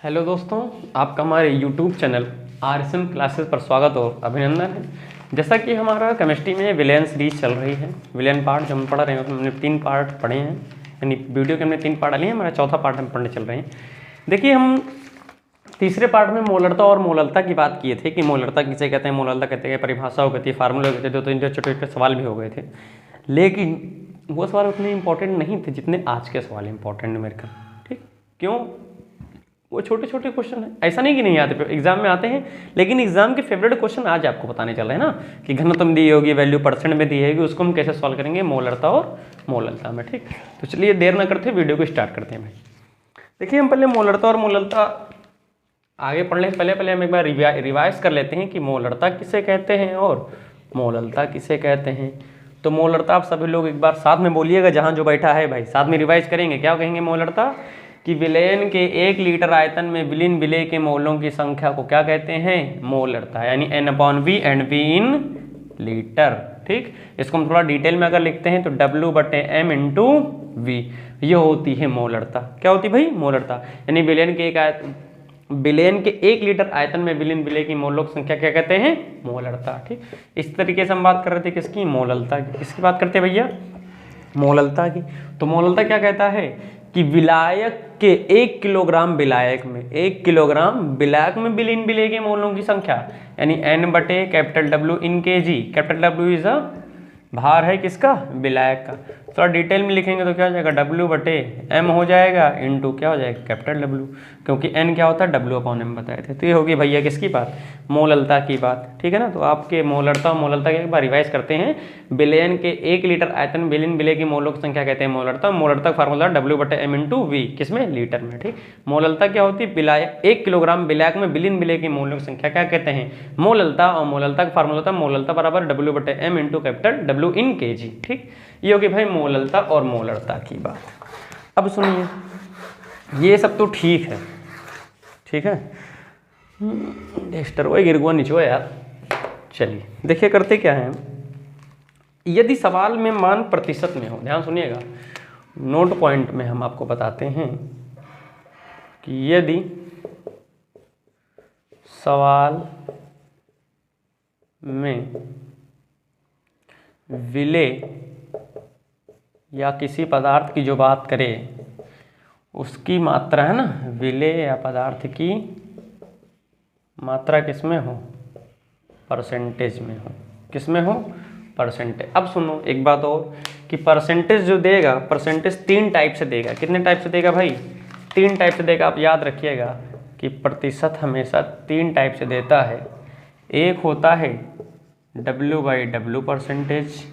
Hello दोस्तों, आपका हमारे यूट्यूब चैनल RSM क्लासेस पर स्वागत और अभिनंदन है। जैसा कि हमारा केमिस्ट्री में विलेन सीरीज चल रही है, विलेन पार्ट जो हम पढ़ रहे हैं उसमें हमने 3 पार्ट पढ़े हैं, यानी वीडियो के हमने 3 पार्ट डाले हैं, हमारा चौथा पार्ट हम पढ़ने चल रहे हैं। देखिए, हम तीसरे पार्ट में मोलरता और मोललता की बात किए थे कि मोलरता किसे कहते हैं, मोललता कहते हैं, परिभाषा हो गई थी, फार्मूला हो गए थे, 2-3 छोटे छोटे सवाल भी हो गए थे। लेकिन वो सवाल उतने इंपॉर्टेंट नहीं थे जितने आज के सवाल इंपॉर्टेंट मेरे का। ठीक क्यों? वो छोटे छोटे क्वेश्चन है, ऐसा नहीं कि नहीं आते, एग्जाम में आते हैं, लेकिन एग्जाम के फेवरेट क्वेश्चन आज आपको बताने चल रहे हैं ना कि घनत्व दी होगी, वैल्यू परसेंट में दी होगी, उसको हम कैसे सॉल्व करेंगे मोलरता और मोललता में। ठीक, तो चलिए देर ना करते वीडियो को स्टार्ट करते हैं भाई। देखिए, हम पहले मोलरता और मोललता आगे पढ़ने से पहले हम एक बार रिवाइज कर लेते हैं कि मोलरता किसे कहते हैं और मोललता किसे कहते हैं। तो मोलरता आप सभी लोग एक बार साथ में बोलिएगा, जहाँ जो बैठा है भाई साथ में रिवाइज करेंगे। क्या कहेंगे? मोलरता कि विलयन के 1 लीटर आयतन में विलीन विलेय के मोलों की संख्या को क्या कहते हैं? मोलरता, यानी N/V and V in litre. ठीक, इसको हम थोड़ा डिटेल में अगर लिखते हैं तो W/M × V, ये होती है मोलरता। क्या होती भाई? मोलरता, यानी विलयन के 1 लीटर आयतन में विलीन विलेय की मोलों की संख्या क्या कहते हैं? मोलरता। ठीक, इस तरीके से हम बात कर रहे थे किसकी? मोललता की। किसकी बात करते हैं भैया? मोललता की। तो मोललता क्या कहता है कि विलायक के 1 किलोग्राम विलायक में 1 किलोग्राम विलायक में विलीन विलेय के मोलों की संख्या, यानी N/W in kg। Capital W is a भार है किसका? विलायक का। थोड़ा डिटेल में लिखेंगे तो क्या हो जाएगा? W/M हो जाएगा इंटू क्या हो जाएगा? कैपिटल W, क्योंकि N क्या होता है? W/M बताए थे। तो ये होगी भैया किसकी बात? मोललता की बात। ठीक है ना। तो आपके मोलरता और मोललता के एक बार रिवाइज करते हैं। विलयन के 1 लीटर आयतन विलीन विलेय की मोलों की संख्या कहते हैं मोलरता। मोलरता का फार्मूला W/M × V, किसमें? लीटर में। ठीक, मोललता क्या होती है? विलायक 1 किलोग्राम विलायक में विलीन विलेय की मोलों की संख्या क्या कहते हैं? मोललता। और मोललता का फार्मूला होता है मोललता बराबर W/M × कैपिटल W इन kg। ठीक, ये होगी भाई मोललता और मोलरता की बात। अब सुनिए, ये सब तो ठीक है, ठीक है। डेस्टर वो गिर गुआ नीचो यार। चलिए देखिए, करते क्या है, यदि सवाल में मान प्रतिशत में हो, ध्यान सुनिएगा, नोट पॉइंट में हम आपको बताते हैं कि यदि सवाल में विलेय या किसी पदार्थ की जो बात करें उसकी मात्रा है ना, विलेय या पदार्थ की मात्रा किसमें हो? परसेंटेज में हो। किसमें हो? परसेंटेज। अब सुनो एक बात और कि परसेंटेज जो देगा, परसेंटेज 3 टाइप से देगा। कितने टाइप से देगा भाई? 3 टाइप से देगा। आप याद रखिएगा कि प्रतिशत हमेशा 3 टाइप से देता है। एक होता है W/W परसेंटेज,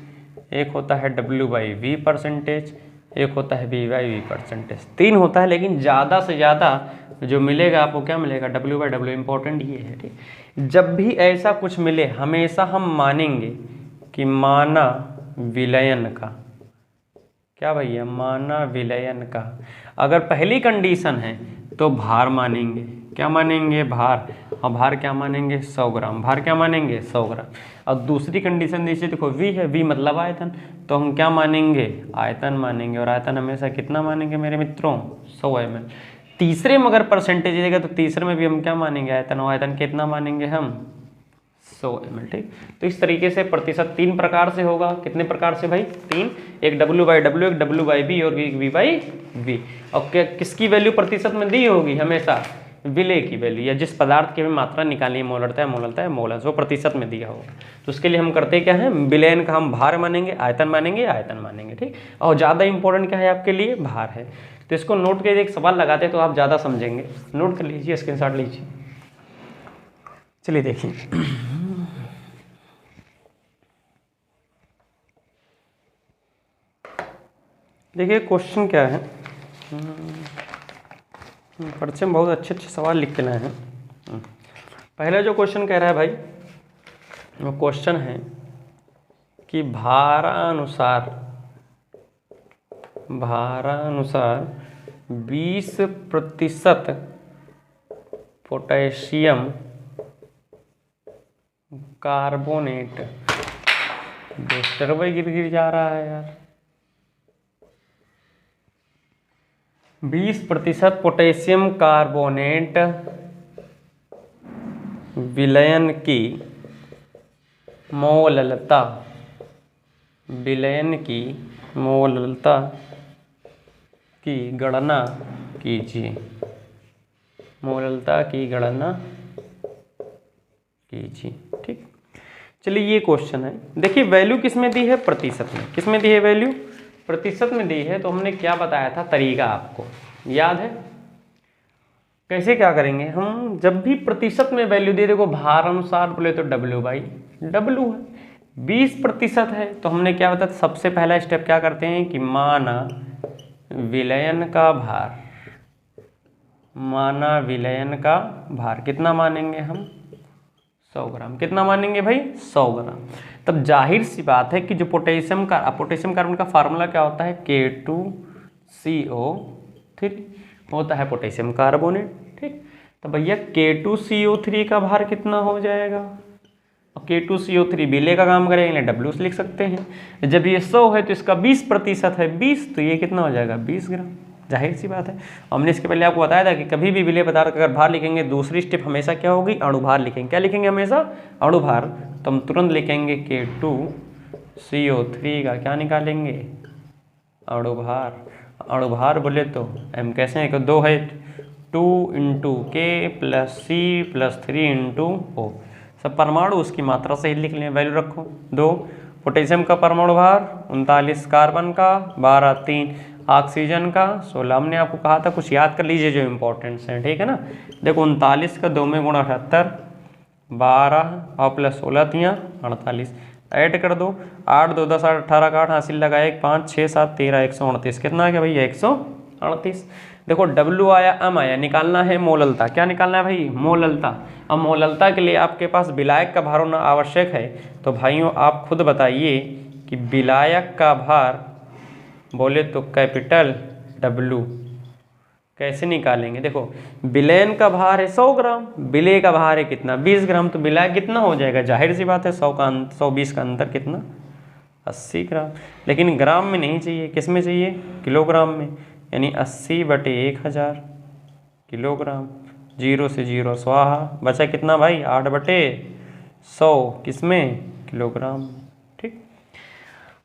एक होता है W/V परसेंटेज, एक होता है V/V परसेंटेज। 3 होता है, लेकिन ज़्यादा से ज़्यादा जो मिलेगा आपको क्या मिलेगा? W/W। इंपॉर्टेंट ये है। ठीक, जब भी ऐसा कुछ मिले हमेशा हम मानेंगे कि माना विलयन का। क्या भैया? माना विलयन का। अगर पहली कंडीशन है तो भार मानेंगे। क्या मानेंगे? भार। और भार क्या मानेंगे? 100 ग्राम। भार क्या मानेंगे? 100 ग्राम। और दूसरी कंडीशन नीचे देखो, V है, V मतलब आयतन, तो हम क्या मानेंगे? आयतन मानेंगे। और आयतन हमेशा कितना मानेंगे मेरे मित्रों? 100 ml। तीसरे में अगर परसेंटेज देगा तो तीसरे में भी हम क्या मानेंगे? आयतन। और आयतन कितना मानेंगे हम? 100 ml। ठीक, तो इस तरीके से प्रतिशत 3 प्रकार से होगा। कितने प्रकार से भाई? 3। एक W/W, एक W/V और एक V/V। और किसकी वैल्यू प्रतिशत में दी होगी? हमेशा विलेय की वैल्यू, या जिस पदार्थ की मात्रा निकालनी है, मोलरता है, मोललता है, मोलस, वो प्रतिशत में दिया होगा। तो उसके लिए हम करते क्या है? विलयन का हम भार मानेंगे, आयतन मानेंगे, आयतन मानेंगे। ठीक, और ज़्यादा इंपॉर्टेंट क्या है आपके लिए? भार है। तो इसको नोट के एक सवाल लगाते तो आप ज़्यादा समझेंगे। नोट कर लीजिए, स्क्रीनशॉट लीजिए। चलिए देखिए, देखिए क्वेश्चन क्या है। पर्चे में बहुत अच्छे अच्छे सवाल लिख के लाए हैं। पहले जो क्वेश्चन कह रहा है भाई, वो क्वेश्चन है कि भारानुसार 20% पोटेशियम कार्बोनेट। डिस्टर्ब गिर जा रहा है यार। 20% पोटेशियम कार्बोनेट विलयन की मोललता, विलयन की मोललता की गणना कीजिए, मोललता की गणना कीजिए। ठीक, चलिए ये क्वेश्चन है। देखिए वैल्यू किस में दी है, प्रतिशत में। किस में दी है वैल्यू, प्रतिशत में दी है। तो हमने क्या बताया था तरीका, आपको याद है कैसे क्या करेंगे हम। जब भी प्रतिशत में वैल्यू दे, देखो भार अनुसार बोले तो W/W है, 20% है तो हमने क्या बताया, सबसे पहला स्टेप क्या करते हैं कि माना विलयन का भार, माना विलयन का भार कितना मानेंगे हम, 100 ग्राम। कितना मानेंगे भाई, 100 ग्राम। तब जाहिर सी बात है कि जो पोटेशियम कार्बन का फार्मूला क्या होता है, K2CO3 होता है पोटेशियम कार्बोनेट। ठीक, तो भैया K2CO3 का भार कितना हो जाएगा, और K2CO3 विलय का काम करेंगे, W से लिख सकते हैं। जब ये 100 है तो इसका 20% है 20, तो ये कितना हो जाएगा 20 ग्राम। जाहिर सी बात है। हमने इसके पहले आपको बताया था कि कभी भी विलय पदार्थ का अगर भार लिखेंगे, दूसरी स्टेप हमेशा क्या होगी, अणुभार लिखेंगे। क्या लिखेंगे हमेशा, अणुभार। तो हम तुरंत लिखेंगे K2CO3 का क्या निकालेंगे, अणुभार। अणुभार बोले तो M कैसे है, 2 है, 2 × K + C + 3 × O। सब परमाणु उसकी मात्रा से ही लिख लें, वैल्यू रखो। 2 पोटेशियम का परमाणु भार 39, कार्बन का 12, 3 ऑक्सीजन का 16। हमने आपको कहा था कुछ याद कर लीजिए जो इम्पोर्टेंट्स हैं, ठीक है ना। देखो 39 का 2 में गुणा 78, 12 और +16 तियाँ 48, ऐड कर दो। 8 2 10 8 18 का 8 हासिल लगाए, 5 6 7 13 138। कितना आ गया भैया 138। देखो W आया, M आया, निकालना है मोललता। क्या निकालना है भाई, मोललता। अब मोललता के लिए आपके पास विलायक का भार होना आवश्यक है। तो भाइयों आप खुद बताइए कि विलायक का भार बोले तो कैपिटल W कैसे निकालेंगे। देखो विलयन का भार है 100 ग्राम, विलय का भार है कितना 20 ग्राम, तो विलायक कितना हो जाएगा, जाहिर सी बात है 100-20 का अंतर कितना 80 ग्राम। लेकिन ग्राम में नहीं चाहिए, किस में चाहिए, किलोग्राम में। यानी 80/1000 किलोग्राम। 0 से 0 स्वाहा, बचा कितना भाई 8/100 किसमें, किलोग्राम। ठीक,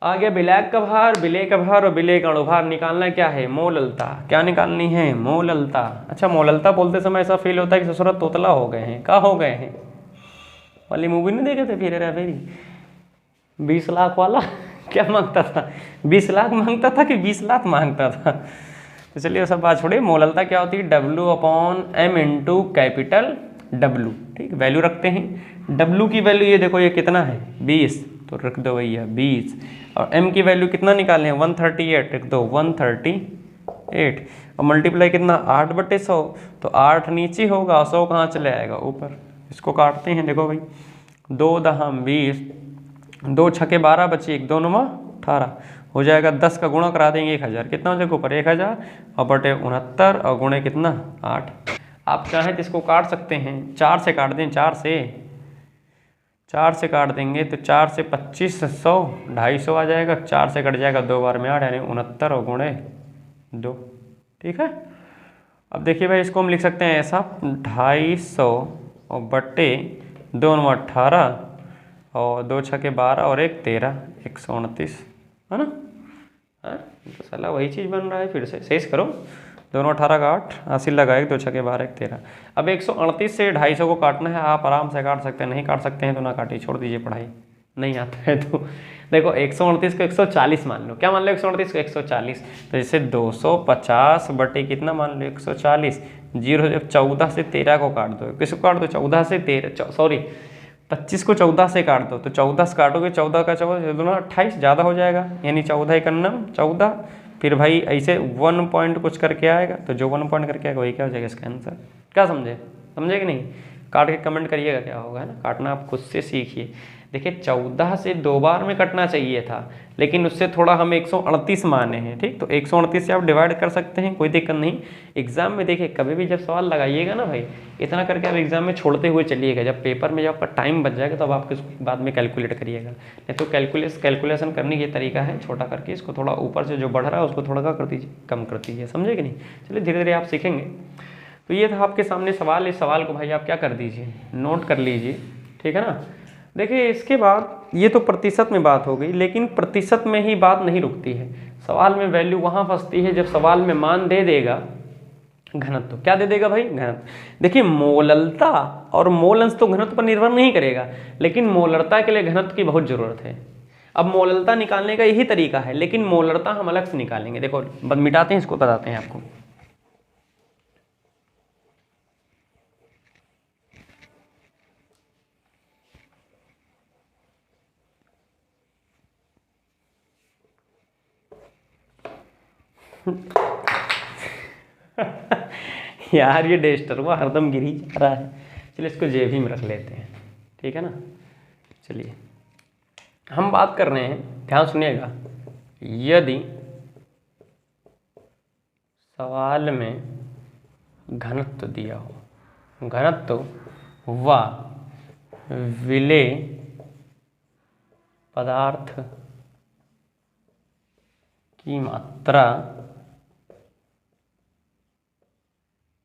आ गया विलायक का भार, विलय का भार और विलय का अणुभार। निकालना क्या है, मोललता। क्या निकालनी है, मोललता। अच्छा मोललता बोलते समय ऐसा फील होता है कि ससुरा तोतला हो गए हैं। क्या हो गए हैं वाली मूवी नहीं देखे थे फिर हेरा फेरी, 20 लाख वाला क्या मांगता था, 20 लाख मांगता था कि 20 लाख मांगता था। तो चलिए सब बात छोड़िए। मोललता क्या होती है, W/M × कैपिटल W। ठीक, वैल्यू रखते हैं। W की वैल्यू ये देखो, ये कितना है 20, तो रख दो भैया 20। और M की वैल्यू कितना निकालें 138, रख दो 138। और मल्टीप्लाई कितना 8/100, तो 8 नीचे होगा, 100 कहाँ चले आएगा ऊपर। इसको काटते हैं, देखो भाई 2 दहम 20, 2 छके 12 बचे, 1 2 9 18 हो जाएगा। 10 का गुणा करा देंगे 1000, कितना हो जाएगा ऊपर 1000 और बटे 69 और गुणे कितना 8। आप चाहें तो इसको काट सकते हैं, 4 से काट दें, 4 से काट देंगे तो 4 से 25 100 250 आ जाएगा। 4 से कट जाएगा 2 बार में 8, यानी 69 और गुणे 2। ठीक है, अब देखिए भाई इसको हम लिख सकते हैं ऐसा 250 और बटे 2 9 18 और 2 छके 12 और 1 13, 129 है ना। तो साला वही चीज़ बन रहा है, फिर से सही करो। 2 9 18 का 8 80 लगाए, 2 छके 12 1 13। अब 138 से 250 को काटना है, आप आराम से काट सकते हैं, नहीं काट सकते हैं तो ना काटिए, छोड़ दीजिए, पढ़ाई नहीं आता है तो। देखो 138 को 140 मान लो, क्या मान लो 138 को 140, तो जैसे 250 बटे कितना मान लो 140, 0 जब 14 से 13 को काट दो, किसको काट दो 14 से 13, सॉरी 25 को 14 से काट दो, तो 14 से काटोगे 14 का 14 दोनों 28 ज़्यादा हो जाएगा, यानी 14 एकन्नम 14। फिर भाई ऐसे 1 पॉइंट कुछ करके आएगा, तो जो 1 पॉइंट करके आएगा वही क्या हो जाएगा इसका आंसर। क्या समझे कि नहीं, काट के कमेंट करिएगा क्या होगा, है ना। काटना आप खुद से सीखिए, देखिए 14 से 2 बार में कटना चाहिए था, लेकिन उससे थोड़ा हम 138 माने हैं, ठीक। तो 138 से आप डिवाइड कर सकते हैं, कोई दिक्कत नहीं। एग्जाम में देखिए कभी भी जब सवाल लगाइएगा ना भाई, इतना करके आप एग्जाम में छोड़ते हुए चलिएगा। जब पेपर में जब आपका टाइम बच जाएगा तब आप इसको बाद में कैलकुलेट करिएगा। नहीं तो कैलकुलेशन करने की तरीका है, छोटा करके इसको थोड़ा ऊपर से जो बढ़ रहा है उसको थोड़ा कर दीजिए, कम कर दीजिए, समझे कि नहीं। चलिए धीरे धीरे आप सीखेंगे। तो ये था आपके सामने सवाल। इस सवाल को भाई आप क्या कर दीजिए, नोट कर लीजिए, ठीक है ना। देखिए इसके बाद ये तो प्रतिशत में बात हो गई, लेकिन प्रतिशत में ही बात नहीं रुकती है। सवाल में वैल्यू वहाँ फंसती है जब सवाल में मान दे देगा घनत्व। क्या दे देगा भाई? घनत्व। देखिए मोललता और मोल अंश तो घनत्व पर निर्भर नहीं करेगा, लेकिन मोलरता के लिए घनत्व की बहुत ज़रूरत है। अब मोललता निकालने का यही तरीका है, लेकिन मोलरता हम अलग से निकालेंगे। देखो मिटाते हैं इसको, बताते हैं आपको। यार ये डेस्टर वो हरदम गिर ही जा रहा है। चलिए इसको जेब ही में रख लेते हैं, ठीक है ना। चलिए हम बात कर रहे हैं, ध्यान सुनिएगा। यदि सवाल में घनत्व दिया हो, घनत्व व विलेय पदार्थ की मात्रा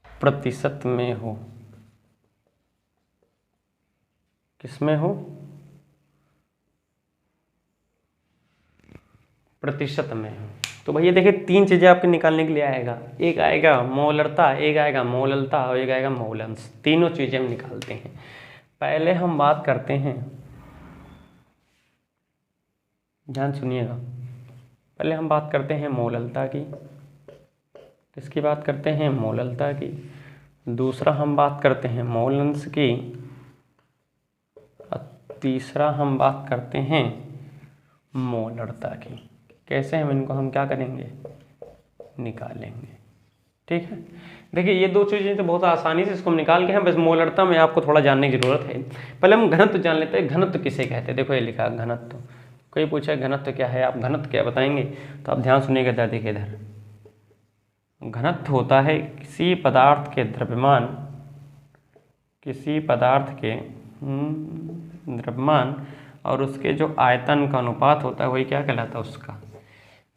प्रतिशत में हो। किसमें हो? प्रतिशत में हो। तो भैया देखिए 3 चीज़ें आपके निकालने के लिए आएगा। एक आएगा मोलरता, एक आएगा मोललता और एक आएगा मोलंश। तीनों चीज़ें हम निकालते हैं। पहले हम बात करते हैं, ध्यान सुनिएगा, पहले हम बात करते हैं मोललता की। किसकी बात करते हैं? मोललता की। दूसरा हम बात करते हैं मोलंश की। और तीसरा हम बात करते हैं मोलरता की। कैसे हम क्या करेंगे? निकालेंगे, ठीक है। देखिए ये 2 चीज़ें तो बहुत आसानी से इसको हम निकाल के हैं, बस मोलरता में आपको थोड़ा जानने की ज़रूरत है। पहले हम घनत्व जान लेते हैं। घनत्व किसे कहते हैं? देखो ये लिखा है घनत्व। कोई पूछा घनत्व क्या है, आप घनत्व क्या बताएंगे? तो आप ध्यान सुनिएगा इधर, देखिए इधर। घनत्व होता है किसी पदार्थ के द्रव्यमान, किसी पदार्थ के द्रव्यमान और उसके जो आयतन का अनुपात होता है वही क्या कहलाता है? उसका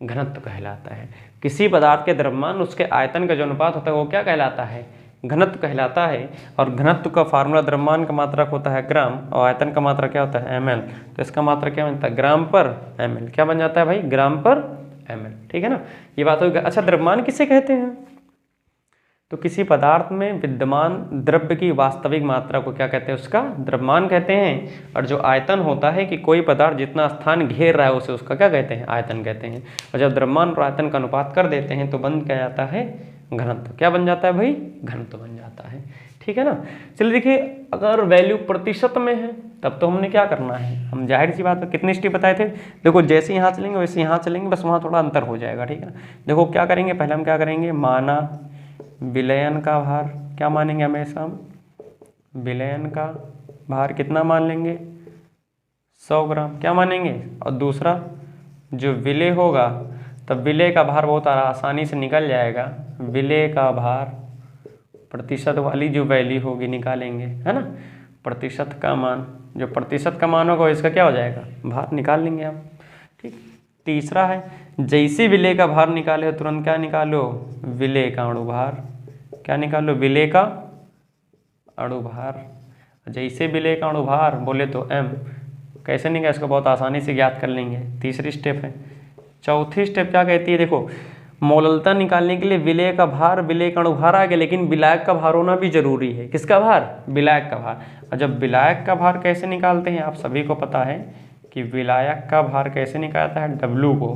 घनत्व कहलाता है। किसी पदार्थ के द्रव्यमान उसके आयतन का जो अनुपात होता है वो क्या कहलाता है? घनत्व कहलाता है। और घनत्व का फार्मूला द्रव्यमान का मात्रक होता है ग्राम और आयतन का मात्रक क्या होता है? ml। तो इसका मात्रक क्या बनता है? ग्राम पर ml। क्या बन जाता है भाई? ग्राम पर ml, ठीक है ना। ये बात होगी। अच्छा द्रव्यमान किसे कहते हैं? तो किसी पदार्थ में विद्यमान द्रव्य की वास्तविक मात्रा को क्या कहते हैं? उसका द्रव्यमान कहते हैं। और जो आयतन होता है कि कोई पदार्थ जितना स्थान घेर रहा है उसे उसका क्या कहते हैं? आयतन कहते हैं। और जब द्रव्यमान और आयतन का अनुपात कर देते हैं तो बन क्या जाता है? घनत्व। क्या बन जाता है भाई? घनत्व बन जाता है, ठीक है ना। चलिए देखिए अगर वैल्यू प्रतिशत में है तब तो हमने क्या करना है? हम जाहिर सी बात है कितने स्टेप बताए थे। देखो जैसे यहाँ चलेंगे वैसे यहाँ चलेंगे, बस वहाँ थोड़ा अंतर हो जाएगा, ठीक है ना। देखो क्या करेंगे, पहले हम क्या करेंगे? माना विलयन का भार, क्या मानेंगे हमेशा हम? विलयन का भार कितना मान लेंगे? 100 ग्राम, क्या मानेंगे? और दूसरा जो विलेय होगा तब विलेय का भार बहुत आसानी से निकल जाएगा। विलेय का भार प्रतिशत वाली जो वैल्यू होगी निकालेंगे, है ना। प्रतिशत का मान, जो प्रतिशत का मान होगा इसका क्या हो जाएगा? भार निकाल लेंगे हम, ठीक। तीसरा है जैसे विलेय का भार निकाले तुरंत क्या निकालो? विलेय का अणुभार। क्या निकालो? विलेय का अणुभार। जैसे विलेय का अणुभार बोले तो m। कैसे निकाले? इसको बहुत आसानी से ज्ञात कर लेंगे। तीसरी स्टेप है। चौथी स्टेप क्या कहती है? देखो मोललता निकालने के लिए विलेय का भार, विलेय का अणुभार आ गया, लेकिन विलायक का भार होना भी जरूरी है। किसका भार? विलायक का भार। और जब विलायक का भार कैसे निकालते हैं आप सभी को पता है कि विलायक का भार कैसे निकालता है? W को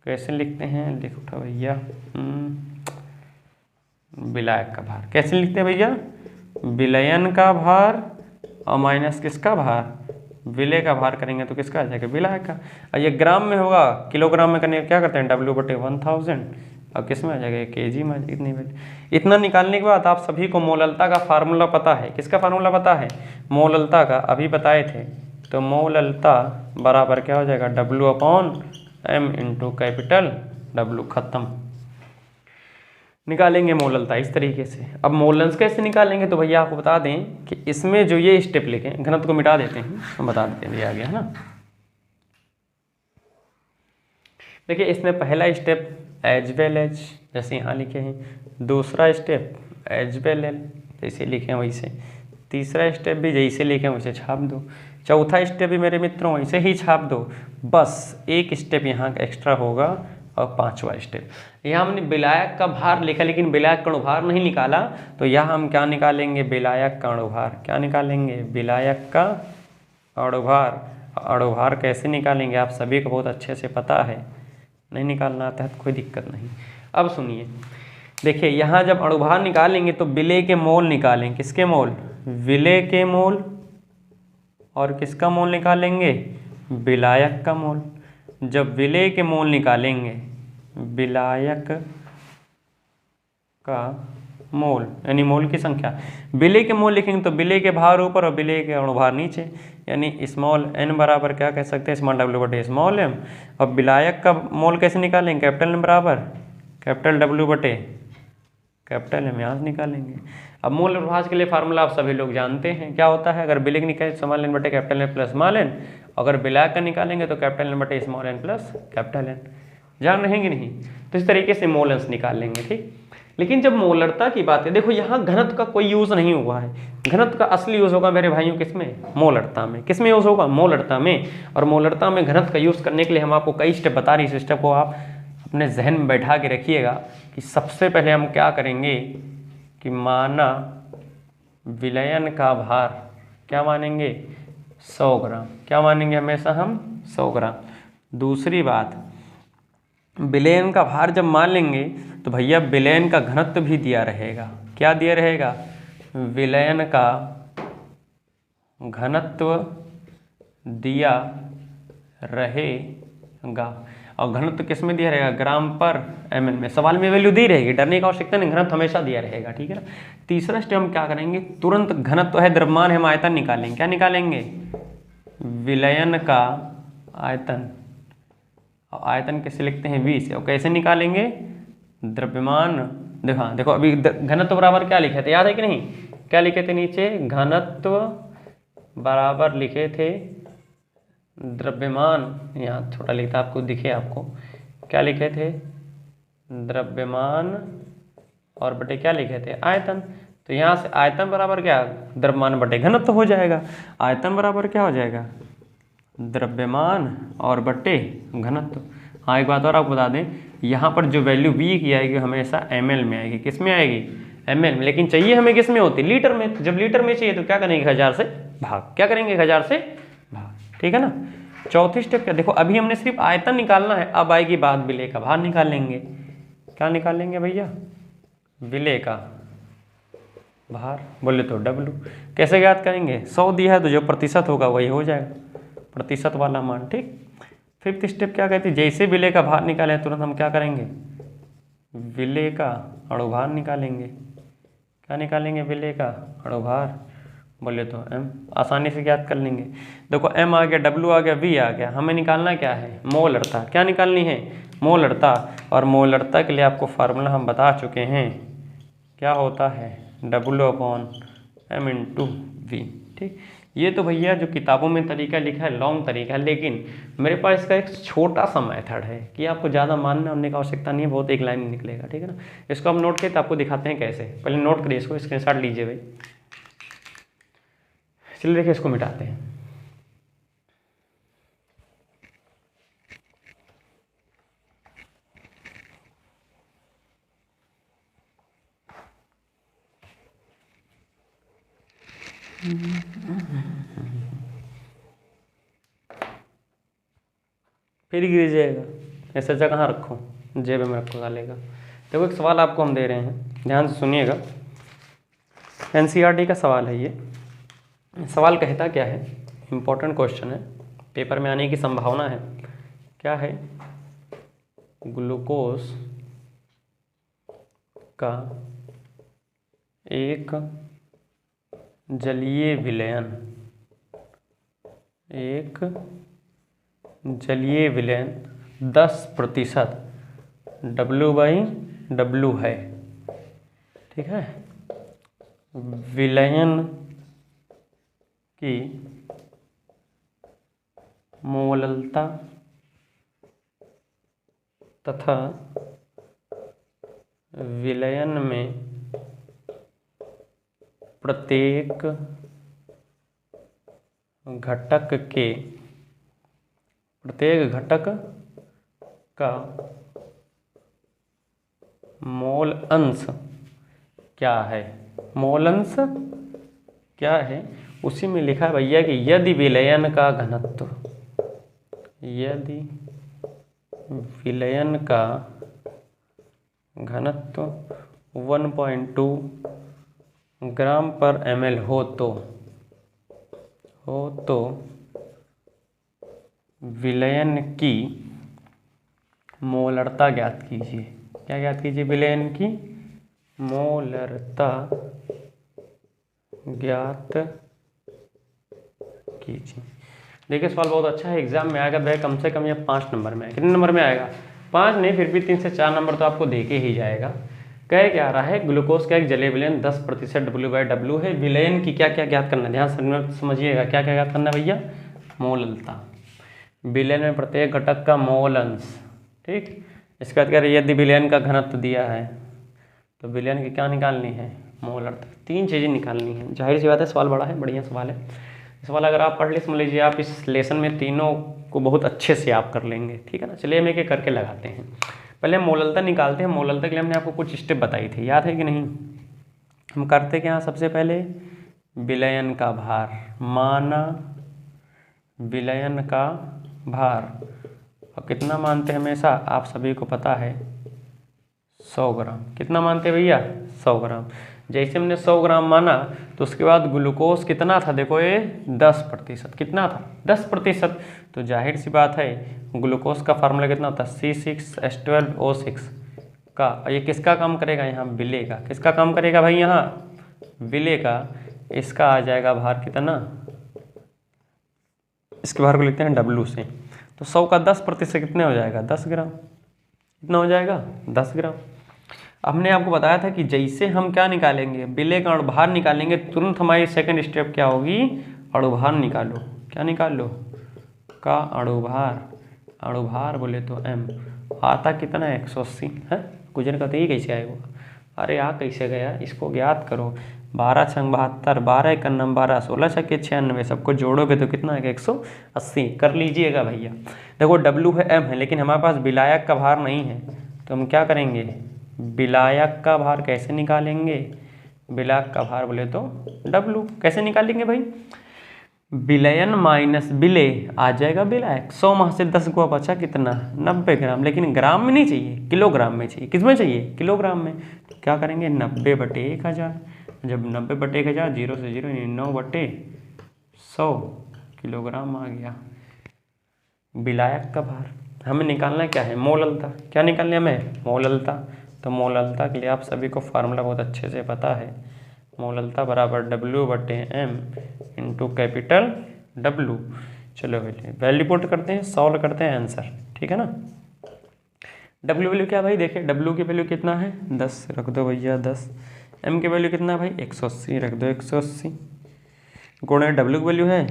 कैसे लिखते हैं? लिख उठा भैया, विलायक का भार कैसे लिखते हैं भैया? विलयन का भार और माइनस किसका भार? विलेय का भार करेंगे तो किसका आ जाएगा? विलायक का। और ये ग्राम में होगा, किलोग्राम में करने क्या करते हैं? W/1000। और किस में आ जाएगा? kg में। इतनी इतना निकालने के बाद आप सभी को मोललता का फार्मूला पता है। किसका फार्मूला पता है? मोललता का। अभी बताए थे तो मोललता बराबर क्या हो जाएगा, W/m इंटू कैपिटल W। खत्म। निकालेंगे मोललता इस तरीके से। अब मोलन्स कैसे निकालेंगे, तो भैया आपको बता दें कि इसमें जो ये स्टेप लिखे, घनत्व को मिटा देते हैं, हम बता देते हैं, ये आ गया है ना। देखिए इसमें पहला स्टेप एज वेल एज, जैसे यहाँ लिखे हैं। दूसरा स्टेप एज वेल एल, जैसे लिखे हैं वैसे। तीसरा स्टेप भी जैसे लिखे हैं वैसे छाप दो। चौथा स्टेप भी मेरे मित्रों वैसे ही छाप दो। बस एक स्टेप यहाँ का एक्स्ट्रा होगा। और पांचवा स्टेप, यहाँ हमने विलायक का भार लिखा लेकिन विलायक का अणुभार नहीं निकाला, तो यहाँ हम क्या निकालेंगे, विलायक का अणुभार। क्या निकालेंगे, विलायक का अणुभार। अणुभार कैसे निकालेंगे आप सभी को बहुत अच्छे से पता है, नहीं निकालना आता है तो कोई दिक्कत नहीं। अब सुनिए, देखिए यहाँ जब अणुभार निकालेंगे तो विलेय के मोल निकालेंगे। किसके मोल, विलेय के मोल। और किसका मोल निकालेंगे, विलायक का मोल। जब विलेय के मोल निकालेंगे, विलायक का मोल यानी मोल की संख्या, विलेय के मोल लिखेंगे तो विलेय के भार ऊपर और विलेय के अणुभार नीचे, यानी स्मॉल n बराबर क्या कह सकते हैं, स्मॉल w बटे स्मॉल m। और विलायक का मोल कैसे निकालेंगे, कैपिटल M बराबर कैपिटल W बटे कैपिटल M, यहाँ से निकालेंगे। अब मोल और भाज के लिए फार्मूला आप सभी लोग जानते हैं, क्या होता है, अगर विलेय निकाले स्मॉल n बटे capital M plus small n, अगर विलायक का निकालेंगे तो कैपिटल N बटे small n plus capital N। जान रहेंगे नहीं, तो इस तरीके से मोलन्स निकाल लेंगे, ठीक। लेकिन जब मोलरता की बात है, देखो यहाँ घनत्व का कोई यूज नहीं हुआ है। घनत्व का असली यूज होगा मेरे भाइयों किसमें, मोलरता में। किसमें यूज होगा, मोलरता में। और मोलरता में घनत्व का यूज करने के लिए हम आपको कई स्टेप बता रही, इस स्टेप को आप अपने जहन में बैठा के रखिएगा कि सबसे पहले हम क्या करेंगे कि माना विलयन का भार क्या मानेंगे, 100 ग्राम। क्या मानेंगे हमेशा हम, 100 ग्राम। दूसरी बात, विलयन का भार जब मान लेंगे तो भैया विलयन का घनत्व भी दिया रहेगा। क्या दिया रहेगा, विलयन का घनत्व दिया रहेगा। और घनत्व किस में दिया रहेगा, ग्राम पर ml में। सवाल में वैल्यू दी रहेगी, डरने की आवश्यकता नहीं, घनत्व हमेशा दिया रहेगा, ठीक है ना। तीसरा स्टेप हम क्या करेंगे, तुरंत घनत्व है द्रव्यमान है, हम आयतन निकालेंगे। क्या निकालेंगे, विलयन का आयतन। और आयतन कैसे लिखते हैं, 20 से। और कैसे निकालेंगे, द्रव्यमान। देखो अभी घनत्व बराबर क्या लिखे थे, याद है कि नहीं, क्या लिखे थे नीचे, घनत्व बराबर लिखे थे द्रव्यमान। यहाँ छोटा लिखता आपको दिखे, आपको क्या लिखे थे, द्रव्यमान और बटे क्या लिखे थे, आयतन। तो यहाँ से आयतन बराबर क्या, द्रव्यमान बटे घनत्व हो जाएगा। आयतन बराबर क्या हो जाएगा, द्रव्यमान और बटे घनत्व। हाँ एक बात और आपको बता दें, यहाँ पर जो वैल्यू v की आएगी हमेशा ml में आएगी। किस में आएगी, ml में। लेकिन चाहिए हमें किस में होती, लीटर में। तो जब लीटर में चाहिए तो क्या करेंगे, 1000 से भाग। क्या करेंगे, 1000 से भाग, ठीक है ना। चौथी स्टेप क्या, देखो अभी हमने सिर्फ आयतन निकालना है, अब आएगी बात विलेय का भार निकालेंगे। क्या निकालेंगे भैया, विलेय का भार, बोले तो W। कैसे ज्ञात करेंगे, 100 दिया है तो जो प्रतिशत होगा वही हो जाएगा, प्रतिशत वाला मान, ठीक। फिफ्थ स्टेप क्या कहती है, जैसे विलेय का भार निकाले तुरंत हम क्या करेंगे, विलेय का अणुभार निकालेंगे। क्या निकालेंगे, विलेय का अणुभार, बोले तो m। आसानी से ज्ञात कर लेंगे। देखो m आ गया, W आ गया, V आ गया। हमें निकालना क्या है, मोलरता। क्या निकालनी है, मोलरता। और मोलरता के लिए आपको फार्मूला हम बता चुके हैं, क्या होता है, W/m इंटू V, ठीक। ये तो भैया जो किताबों में तरीका लिखा है लॉन्ग तरीका है, लेकिन मेरे पास इसका एक छोटा सा मेथड है कि आपको ज़्यादा मानना होने की आवश्यकता नहीं है, बहुत एक लाइन में निकलेगा, ठीक है ना। इसको हम नोट करें तो आपको दिखाते हैं कैसे। पहले नोट करिए, इसको स्क्रीनशॉट लीजिए भाई। चलिए देखिए, इसको मिटाते हैं। फिर गिर जाएगा, ऐसा जगह कहाँ रखो, जेब में रखो डालेगा। देखो एक सवाल आपको हम दे रहे हैं, ध्यान से सुनिएगा। NCERT का सवाल है ये। सवाल कहता क्या है, इम्पोर्टेंट क्वेश्चन है, पेपर में आने की संभावना है। क्या है, ग्लूकोज का एक जलीय विलयन एक जलीय विलयन 10% W/W है। ठीक है, विलयन की मोललता तथा विलयन में प्रत्येक घटक का मोल अंश क्या है। मोल अंश क्या है, उसी में लिखा है भैया कि यदि विलयन का घनत्व, यदि विलयन का घनत्व 1.2 ग्राम पर ml हो तो विलयन की मोलरता ज्ञात कीजिए। क्या ज्ञात कीजिए, विलयन की मोलरता ज्ञात कीजिए। देखिए सवाल बहुत अच्छा है, एग्जाम में आएगा कम से कम ये 5 नंबर में। कितने नंबर में आएगा, 5 नहीं, फिर भी 3 से 4 नंबर तो आपको दे के ही जाएगा। कह क्या रहा है, ग्लूकोज का एक जलीय विलयन 10% W/W है। विलयन की क्या क्या ज्ञात करना है, ध्यान से समझिएगा, क्या क्या ज्ञात करना है भैया, मोललता, विलयन में प्रत्येक घटक का मोल अंश। ठीक, इसके बाद कह रहे यदि विलयन का घनत्व दिया है तो विलयन की क्या निकालनी है, मोलरता। 3 चीज़ें निकालनी है। जाहिर सी बात है, सवाल बड़ा है, बढ़िया सवाल है। सवाल अगर आप पढ़ ले, समझ लीजिए आप इस लेसन में तीनों को बहुत अच्छे से आप कर लेंगे। ठीक है ना, चलिए हम एक करके लगाते हैं। पहले हम मोललता निकालते हैं। मोललता के लिए हमने आपको कुछ स्टेप बताई थी, याद है कि नहीं। हम करते क्या, सबसे पहले विलयन का भार माना, विलयन का भार, और कितना मानते हैं हमेशा, आप सभी को पता है 100 ग्राम। कितना मानते हैं भैया, 100 ग्राम। जैसे हमने 100 ग्राम माना तो उसके बाद ग्लूकोज कितना था, देखो ये 10%। कितना था, 10%। तो जाहिर सी बात है ग्लूकोज का फार्मूला कितना होता है, C6H12O6 का। ये किसका काम करेगा, यहाँ विलय का। किसका काम करेगा भाई, यहाँ विलय का। इसका आ जाएगा भार कितना, इसके भार को लिखते हैं W से। तो 100 का 10% कितने हो जाएगा, 10 ग्राम। कितना हो जाएगा, 10 ग्राम। हमने आपको बताया था कि जैसे हम क्या निकालेंगे, विलय का अणुभार निकालेंगे, तुरंत हमारी सेकंड स्टेप क्या होगी, अणुभार निकालो। क्या निकाल लो, का अणुभार। अणुभार बोले तो M आता कितना है, 180 है। कुछ जन कहते ही कैसे आएगा, अरे आ कैसे गया, इसको ज्ञात करो। 12 छंग 72, 12 एक 12, 16 छक्के 96, सबको जोड़ोगे तो कितना है, 180। कर लीजिएगा भैया। देखो W है, M है, लेकिन हमारे पास विलायक का भार नहीं है, तो हम क्या करेंगे, विलायक का भार कैसे निकालेंगे। विलायक का भार बोले तो W। कैसे निकालेंगे भाई, विलयन माइनस विलय आ जाएगा विलायक। 100 में से 10 को बचा कितना, 90 ग्राम। लेकिन ग्राम में नहीं चाहिए, किलोग्राम में चाहिए। किस में चाहिए, किलोग्राम में। तो क्या करेंगे, 90/1000। जब 90/1000, 0 से 0 9/100 किलोग्राम आ गया विलायक का भार। हमें निकालना क्या है, मोललता। क्या निकालना है हमें, मोललता। तो मोललता के लिए आप सभी को फार्मूला बहुत अच्छे से पता है। मोललता बराबर W/M इंटू कैपिटल W। चलो बेटे वैल्यू पुट करते हैं, सॉल्व करते हैं आंसर। ठीक है ना। W वैल्यू क्या भाई, देखिए W की वैल्यू कितना है, 10 रख दो भैया 10। M की वैल्यू कितना है भाई, 180 रख दो 180। गुणे W की वैल्यू है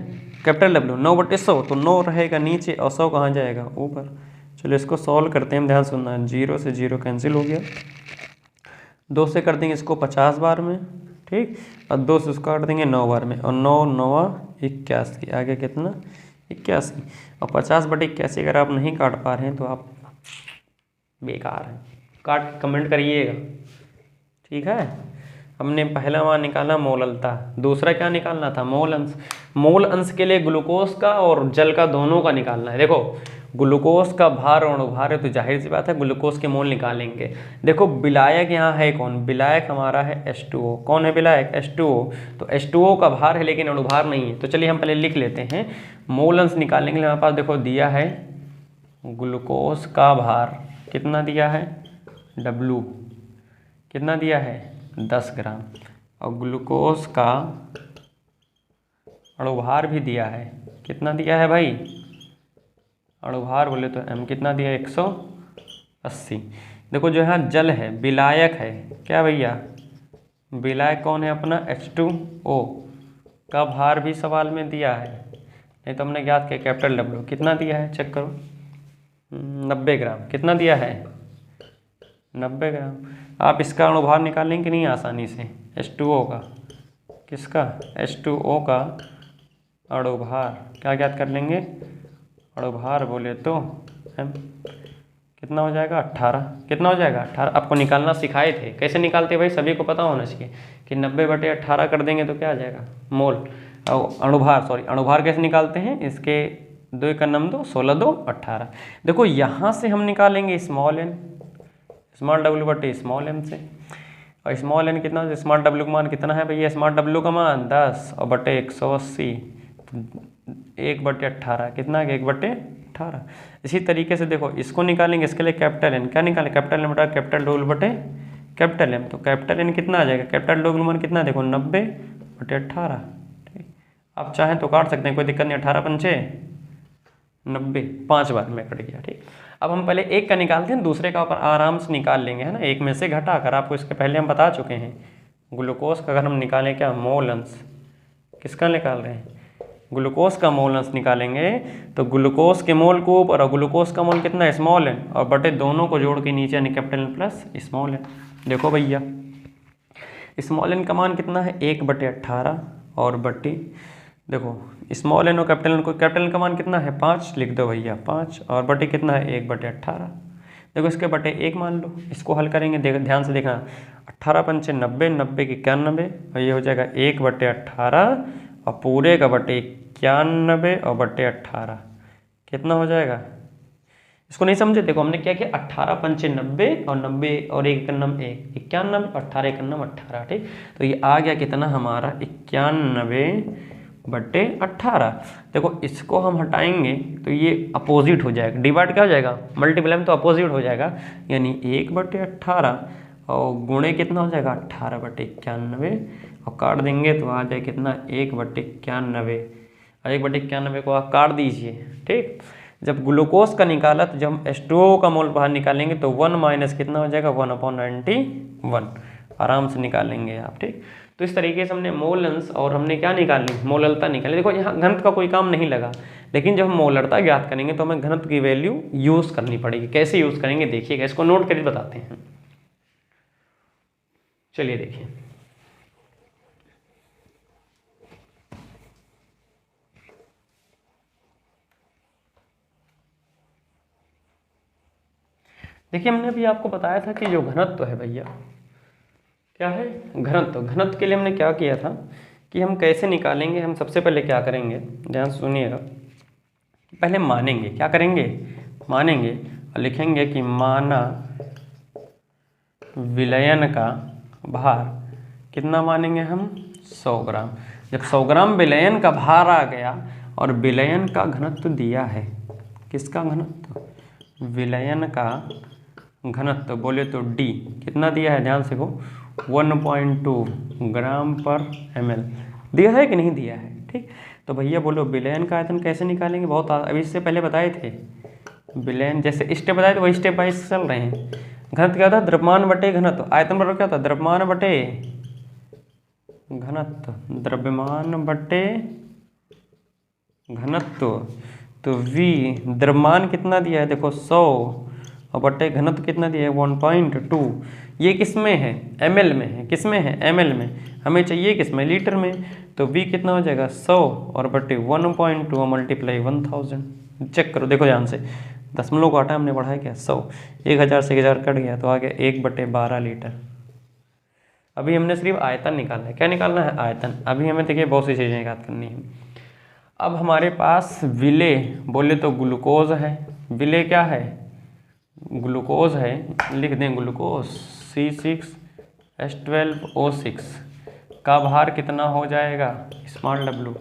कैपिटल W 9/100, तो 9 रहेगा नीचे और 100 कहाँ जाएगा, ऊपर। चलो इसको सॉल्व करते हैं, ध्यान सुनना। 0 से 0 कैंसिल हो गया, 2 से कर देंगे इसको 50 बार में, ठीक। और 2 से उसको काट देंगे 9 बार में, और 9 9 81, आगे कितना 81। और 50/81 अगर आप नहीं काट पा रहे हैं तो आप बेकार हैं, काट कमेंट करिएगा। ठीक है, हमने पहला वहाँ निकाला मोललता, दूसरा क्या निकालना था, मोल अंश। मोल अंश के लिए ग्लूकोज का और जल का दोनों का निकालना है। देखो ग्लूकोज का भार और अणुभार है, तो जाहिर सी बात है ग्लूकोज के मोल निकालेंगे। देखो विलायक यहाँ है कौन, विलायक हमारा है H2O। कौन है विलायक, H2O। तो H2O का भार है लेकिन अणुभार नहीं है। तो चलिए हम पहले लिख लेते हैं, मोल अंश निकालने के लिए हमारे पास देखो दिया है ग्लूकोज का भार कितना दिया है, W कितना दिया है 10 ग्राम, और ग्लूकोज का अणुभार भी दिया है। कितना दिया है भाई? अणुभार बोले तो m कितना दिया है? 180। देखो जो यहाँ जल है, विलायक है, क्या भैया? विलायक कौन है अपना? H2O का भार भी सवाल में दिया है, नहीं तो हमने ज्ञात किया कैपिटल W। कितना दिया है चेक करो, 90 ग्राम। कितना दिया है? 90 ग्राम। आप इसका अणुभार निकालेंगे कि नहीं आसानी से? H2O का, किसका? H2O का अणुभार क्या ज्ञात कर लेंगे? अणुभार बोले तो m कितना हो जाएगा? 18। कितना हो जाएगा? 18। आपको निकालना सिखाए थे, कैसे निकालते भाई? सभी को पता होना चाहिए कि 90/18 कर देंगे तो क्या आ जाएगा? मोल। और अणुभार कैसे निकालते हैं? इसके 2 का नम 2, 16 2 18। देखो यहाँ से हम निकालेंगे स्मॉल n, स्मॉल w बटे स्मॉल m से। और स्मॉल n कितना? स्मॉल w का मान कितना है भैया? स्मॉल w का मान 10 और बटे 180, 1/18 कितना है? 1/18। इसी तरीके से देखो इसको निकालेंगे, इसके लिए कैपिटल एन क्या निकालें? कैपिटल एन बटा कैपिटल डबल बटे कैपिटल एम। तो कैपिटल एन कितना आ जाएगा? कैपिटल डबल मान कितना? देखो 90/18। ठीक, आप चाहें तो काट सकते हैं, कोई दिक्कत नहीं। 18 पंचे 90, 5 बार में कट गया। ठीक, अब हम पहले एक का निकालते हैं, दूसरे का ऊपर आराम से निकाल लेंगे, है ना। एक में से घटाकर, आपको इसके पहले हम बता चुके हैं। ग्लूकोज का अगर हम निकालें क्या? मोल अंश। किसका निकाल रहे हैं? ग्लूकोज का मोल अंश निकालेंगे तो ग्लूकोज के मोल को ऊपर और ग्लूकोज का मोल कितना है? स्मॉल एन, और बटे दोनों को जोड़ के नीचे यानी capital N plus small N. देखो भैया स्मॉल एन का मान कितना है? 1/18 और बटे, देखो स्मॉल एन और कैपिटल एन को, कैपिटल एन का मान कितना है? 5 लिख दो भैया, 5 और बटे कितना है? 1/18। देखो इसके बटे 1 मान लो, इसको हल करेंगे, देख ध्यान से देखना। 18 पंचे 90, 90 की 91 और ये हो जाएगा 1/18 और पूरे का बटे 91 और बटे 18 कितना हो जाएगा? इसको नहीं समझे? देखो हमने क्या किया? 18 पंचे 90 और 90 और 1 कन्नम 1, 91, 18 कन्नम 18। ठीक, तो ये आ गया कितना हमारा? 91/18। देखो इसको हम हटाएंगे तो ये अपोजिट हो जाएगा, डिवाइड क्या हो जाएगा? मल्टीप्लाई में तो अपोजिट हो जाएगा, यानी 1/18 और गुणे कितना हो जाएगा? 18/91 और काट देंगे तो आ जाए कितना? 1/91 और 1/91 को आप काट दीजिए। ठीक, जब ग्लूकोज का निकाला तो जब हम H2O का मोल बाहर निकालेंगे तो 1 माइनस कितना हो जाएगा? 1/91 आराम से निकालेंगे आप। ठीक, तो इस तरीके से हमने मोल अंश और हमने क्या निकाली? मोलरता निकाली। देखो यहाँ घनत्व का कोई काम नहीं लगा, लेकिन जब हम मोलरता ज्ञात करेंगे तो हमें घनत्व की वैल्यू यूज़ करनी पड़ेगी। कैसे यूज़ करेंगे देखिएगा, इसको नोट करके बताते हैं। चलिए देखिए, देखिए हमने अभी आपको बताया था कि जो घनत्व है भैया, क्या है? घनत्व। घनत्व के लिए हमने क्या किया था कि हम कैसे निकालेंगे? हम सबसे पहले क्या करेंगे, ध्यान सुनिएगा। पहले मानेंगे, क्या करेंगे? मानेंगे और लिखेंगे कि माना विलयन का भार कितना मानेंगे हम? 100 ग्राम। जब 100 ग्राम विलयन का भार आ गया और विलयन का घनत्व दिया है, किसका घनत्व? विलयन का घनत्व बोले तो D कितना दिया है? ध्यान से को 1.2 ग्राम पर ml दिया है कि नहीं दिया है? ठीक, तो भैया बोलो विलयन का आयतन कैसे निकालेंगे? बहुत अभी इससे पहले बताए थे विलयन, जैसे स्टेप बताए थे वही स्टेप वाइज चल रहे हैं। घनत्व क्या होता है? द्रव्यमान बटे घनत्व। आयतन बराबर क्या होता है? द्रव्यमान बटे घनत्व। द्रव्यमान बटे घनत्व। तो V द्रव्यमान कितना दिया है? देखो 100 और बटे घनत्व कितना दिया है? 1.2। ये किस में है? ml में है। किस में है? ml में। हमें चाहिए किस में? लीटर में। तो V कितना हो जाएगा? 100 और बटे 1.2 मल्टीप्लाई 1000। चेक करो, देखो ध्यान से, दशमलव को हटा हमने बढ़ाया क्या? 100, 1000 से 1000 कट गया तो आ गया 1/12 लीटर। अभी हमने सिर्फ आयतन निकालना है। क्या निकालना है? आयतन। अभी हमें देखिए बहुत सी चीज़ें याद करनी है। अब हमारे पास विलेय बोले तो ग्लूकोज है। विलेय क्या है? ग्लूकोज है, लिख दें ग्लूकोज C6H12O6 का भार कितना हो जाएगा? स्मॉल w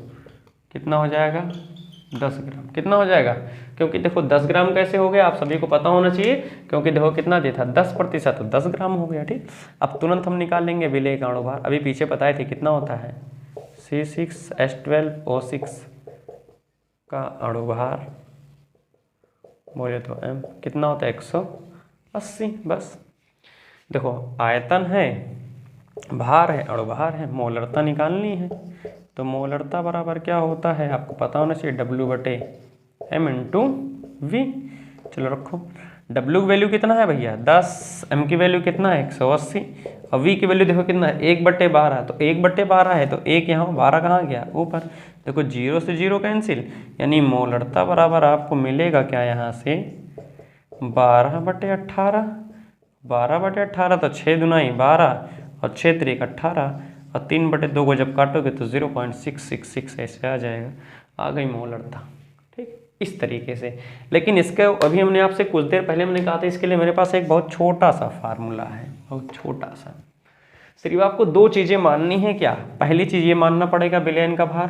कितना हो जाएगा? 10 ग्राम। कितना हो जाएगा? क्योंकि देखो 10 ग्राम कैसे हो गया आप सभी को पता होना चाहिए, क्योंकि देखो कितना दिया था? 10% तो 10 ग्राम हो गया। ठीक, अब तुरंत हम निकाल लेंगे विलेय का अणुभार। अभी पीछे बताए थे कितना होता है? C6H12O6 का अणुभार बोले तो m कितना होता है 180। बस देखो आयतन है, भार है, अणुभार है, मोलरता निकालनी है। तो मोलरता बराबर क्या होता है आपको पता होना चाहिए, W/m × V। चलो रखो, W की वैल्यू कितना है भैया 10, m की वैल्यू कितना है 180 और V की वैल्यू देखो कितना है 1/12। तो 1/12 है तो 1 यहाँ, 12 कहाँ गया ऊपर। देखो 0 से 0 कैंसिल, यानी मोलरता बराबर आपको मिलेगा क्या यहाँ से 12/18। 12/18 तो 6 दूनी 12 और 6 3 18 और 3/2 को जब काटोगे तो 0.666 ऐसे आ जाएगा। आ गई मोलरता, ठीक इस तरीके से। लेकिन इसके अभी हमने आपसे कुछ देर पहले मैंने कहा था इसके लिए मेरे पास एक बहुत छोटा सा फार्मूला है, बहुत छोटा सा। सिर्फ आपको दो चीज़ें माननी है। क्या? पहली चीज़ ये मानना पड़ेगा विलयन का भार,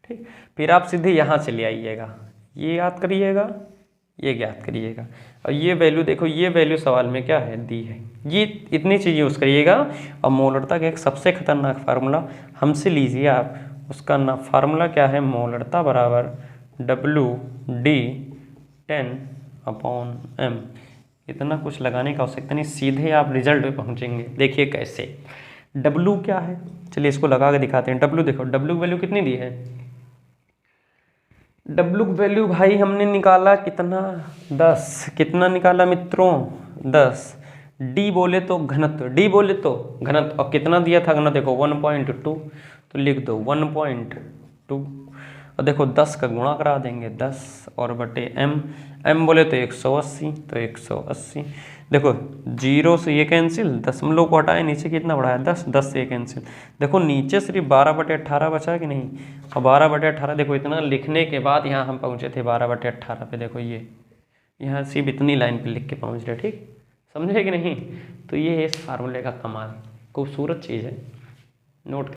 ठीक। फिर आप सीधे यहाँ से ले आइएगा, ये याद करिएगा, ये ज्ञात करिएगा और ये वैल्यू देखो, ये वैल्यू सवाल में क्या है दी है। ये इतनी चीज़ यूज़ करिएगा। और मोलरता का एक सबसे खतरनाक फार्मूला हमसे लीजिए आप, उसका ना फार्मूला क्या है, मोलरता बराबर W/10/m। इतना कुछ लगाने का आवश्यकता नहीं, सीधे आप रिजल्ट पे पहुँचेंगे। देखिए कैसे, W क्या है, चलिए इसको लगा के दिखाते हैं। W देखो, W की वैल्यू कितनी दी है, W की वैल्यू भाई हमने निकाला कितना 10, कितना निकाला मित्रों 10। D बोले तो घनत्व, D बोले तो घनत्व, और कितना दिया था घनत्व देखो 1.2, तो लिख दो 1.2 और देखो 10 का गुणा करा देंगे 10 और बटे m बोले तो 180, तो 180। देखो 0 से ये कैंसिल, दशमलव को हटाए नीचे कितना बढ़ाया 10, 10 से ये कैंसिल। देखो नीचे सिर्फ 12/18 बचा कि नहीं, और 12/18 देखो इतना लिखने के बाद यहाँ हम पहुँचे थे 12/18 पे। देखो ये यहाँ सिर्फ इतनी लाइन पे लिख के पहुँच रहे, ठीक समझे कि नहीं। तो ये इस फार्मूले का कमाल, खूबसूरत चीज़ है, नोट